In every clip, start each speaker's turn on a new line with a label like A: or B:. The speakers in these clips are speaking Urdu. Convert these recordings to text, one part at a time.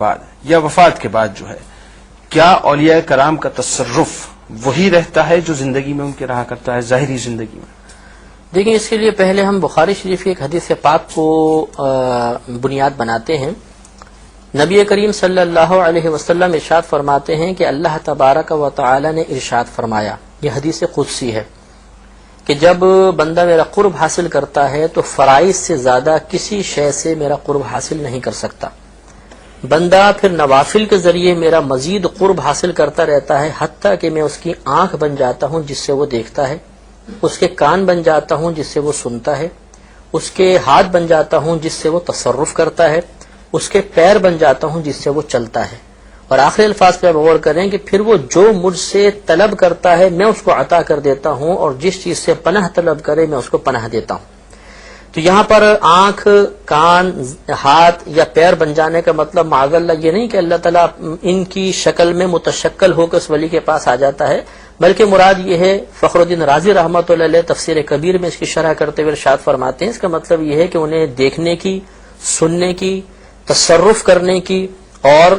A: بعد یا وفات کے بعد جو ہے کیا اولیاء کرام کا تصرف وہی رہتا ہے جو زندگی میں ان کے رہا کرتا ہے ظاہری زندگی میں؟
B: دیکھیں، اس کے لیے پہلے ہم بخاری شریف کی ایک حدیث پاک کو بنیاد بناتے ہیں۔ نبی کریم صلی اللہ علیہ وسلم ارشاد فرماتے ہیں کہ اللہ تبارک و تعالی نے ارشاد فرمایا، یہ حدیث قدسی ہے، کہ جب بندہ میرا قرب حاصل کرتا ہے تو فرائض سے زیادہ کسی شے سے میرا قرب حاصل نہیں کر سکتا۔ بندہ پھر نوافل کے ذریعے میرا مزید قرب حاصل کرتا رہتا ہے، حتیٰ کہ میں اس کی آنکھ بن جاتا ہوں جس سے وہ دیکھتا ہے، اس کے کان بن جاتا ہوں جس سے وہ سنتا ہے، اس کے ہاتھ بن جاتا ہوں جس سے وہ تصرف کرتا ہے، اس کے پیر بن جاتا ہوں جس سے وہ چلتا ہے۔ اور آخری الفاظ پہ غور کریں کہ پھر وہ جو مجھ سے طلب کرتا ہے میں اس کو عطا کر دیتا ہوں، اور جس چیز سے پناہ طلب کرے میں اس کو پناہ دیتا ہوں۔ تو یہاں پر آنکھ، کان، ہاتھ یا پیر بن جانے کا مطلب معاذ اللہ یہ نہیں کہ اللہ تعالیٰ ان کی شکل میں متشکل ہو کے اس ولی کے پاس آ جاتا ہے، بلکہ مراد یہ ہے، فخر الدین رازی رحمۃ اللہ علیہ تفسیر کبیر میں اس کی شرح کرتے ہوئے ارشاد فرماتے ہیں، اس کا مطلب یہ ہے کہ انہیں دیکھنے کی، سننے کی، تصرف کرنے کی اور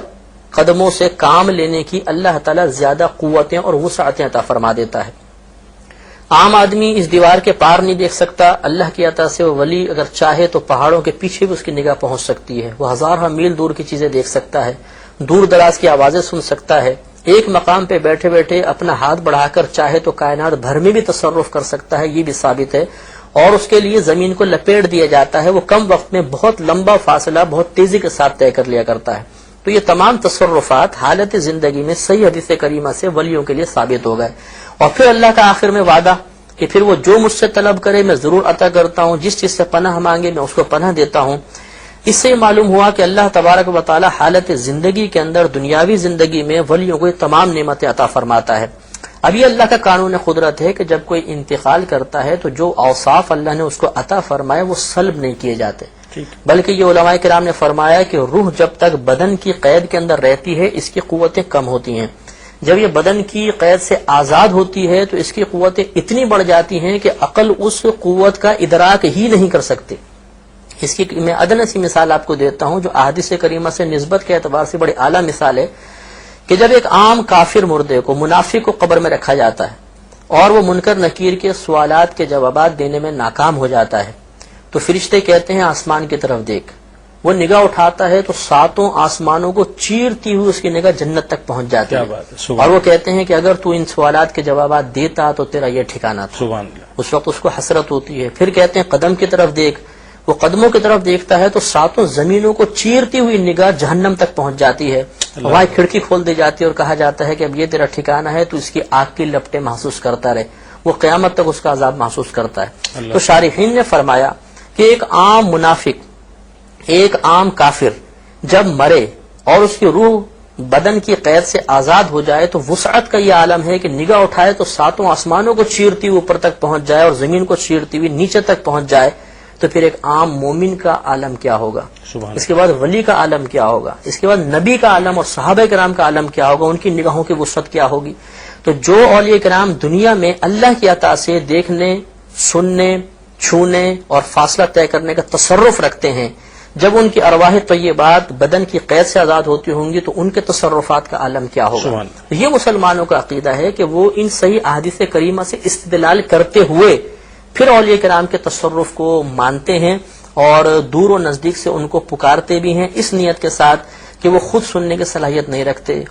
B: قدموں سے کام لینے کی اللہ تعالیٰ زیادہ قوتیں اور وسعتیں عطا فرما دیتا ہے۔ عام آدمی اس دیوار کے پار نہیں دیکھ سکتا، اللہ کی عطا سے وہ ولی اگر چاہے تو پہاڑوں کے پیچھے بھی اس کی نگاہ پہنچ سکتی ہے، وہ ہزارہ میل دور کی چیزیں دیکھ سکتا ہے، دور دراز کی آوازیں سن سکتا ہے، ایک مقام پہ بیٹھے بیٹھے اپنا ہاتھ بڑھا کر چاہے تو کائنات بھر میں بھی تصرف کر سکتا ہے، یہ بھی ثابت ہے۔ اور اس کے لیے زمین کو لپیٹ دیا جاتا ہے، وہ کم وقت میں بہت لمبا فاصلہ بہت تیزی کے ساتھ طے کر لیا کرتا ہے۔ تو یہ تمام تصرفات حالت زندگی میں صحیح حدیث کریمہ سے ولیوں کے لیے ثابت ہو گئے۔ اور پھر اللہ کا آخر میں وعدہ کہ پھر وہ جو مجھ سے طلب کرے میں ضرور عطا کرتا ہوں، جس چیز سے پناہ مانگے میں اس کو پناہ دیتا ہوں۔ اس سے معلوم ہوا کہ اللہ تبارک و تعالی حالت زندگی کے اندر، دنیاوی زندگی میں ولیوں کو یہ تمام نعمتیں عطا فرماتا ہے۔ اب یہ اللہ کا قانون قدرت ہے کہ جب کوئی انتقال کرتا ہے تو جو اوصاف اللہ نے اس کو عطا فرمائے وہ سلب نہیں کیے جاتے، بلکہ یہ علماء کرام نے فرمایا کہ روح جب تک بدن کی قید کے اندر رہتی ہے اس کی قوتیں کم ہوتی ہیں، جب یہ بدن کی قید سے آزاد ہوتی ہے تو اس کی قوتیں اتنی بڑھ جاتی ہیں کہ عقل اس قوت کا ادراک ہی نہیں کر سکتے۔ اس کی میں ادنی سی مثال آپ کو دیتا ہوں جو احادیث کریمہ سے نسبت کے اعتبار سے بڑی اعلیٰ مثال ہے، کہ جب ایک عام کافر مردے کو، منافق کو قبر میں رکھا جاتا ہے اور وہ منکر نکیر کے سوالات کے جوابات دینے میں ناکام ہو جاتا ہے، تو فرشتے کہتے ہیں آسمان کی طرف دیکھ۔ وہ نگاہ اٹھاتا ہے تو ساتوں آسمانوں کو چیرتی ہوئی اس کی نگاہ جنت تک پہنچ جاتی ہے، اور وہ کہتے ہیں کہ اگر تو ان سوالات کے جوابات دیتا تو تیرا یہ ٹھکانہ تھا۔ اس وقت اس کو حسرت ہوتی ہے۔ پھر کہتے ہیں قدم کی طرف دیکھ، وہ قدموں کی طرف دیکھتا ہے تو ساتوں زمینوں کو چیرتی ہوئی نگاہ جہنم تک پہنچ جاتی ہے، وہاں کھڑکی کھول دی جاتی ہے اور کہا جاتا ہے کہ اب یہ تیرا ٹھکانہ ہے، تو اس کی آگ کی لپٹیں محسوس کرتا رہے، وہ قیامت تک اس کا عذاب محسوس کرتا ہے۔ تو شارحین نے فرمایا کہ ایک عام منافق، ایک عام کافر جب مرے اور اس کی روح بدن کی قید سے آزاد ہو جائے تو وسعت کا یہ عالم ہے کہ نگاہ اٹھائے تو ساتوں آسمانوں کو چیرتی ہوئی اوپر تک پہنچ جائے اور زمین کو چیرتی ہوئی نیچے تک پہنچ جائے، تو پھر ایک عام مومن کا عالم کیا ہوگا، اس کے بعد ولی کا عالم کیا ہوگا، اس کے بعد نبی کا عالم اور صحابہ کرام کا عالم کیا ہوگا، ان کی نگاہوں کی وسعت کیا ہوگی۔ تو جو اولیاء کرام دنیا میں اللہ کی عطا سے دیکھنے، سننے، چھونے اور فاصلہ طے کرنے کا تصرف رکھتے ہیں، جب ان کی ارواح طیبات بدن کی قید سے آزاد ہوتی ہوں گی تو ان کے تصرفات کا عالم کیا ہوگا۔ یہ مسلمانوں کا عقیدہ ہے کہ وہ ان صحیح احادیث کریمہ سے استدلال کرتے ہوئے پھر اولیاء کرام کے تصرف کو مانتے ہیں اور دور و نزدیک سے ان کو پکارتے بھی ہیں، اس نیت کے ساتھ کہ وہ خود سننے کی صلاحیت نہیں رکھتے،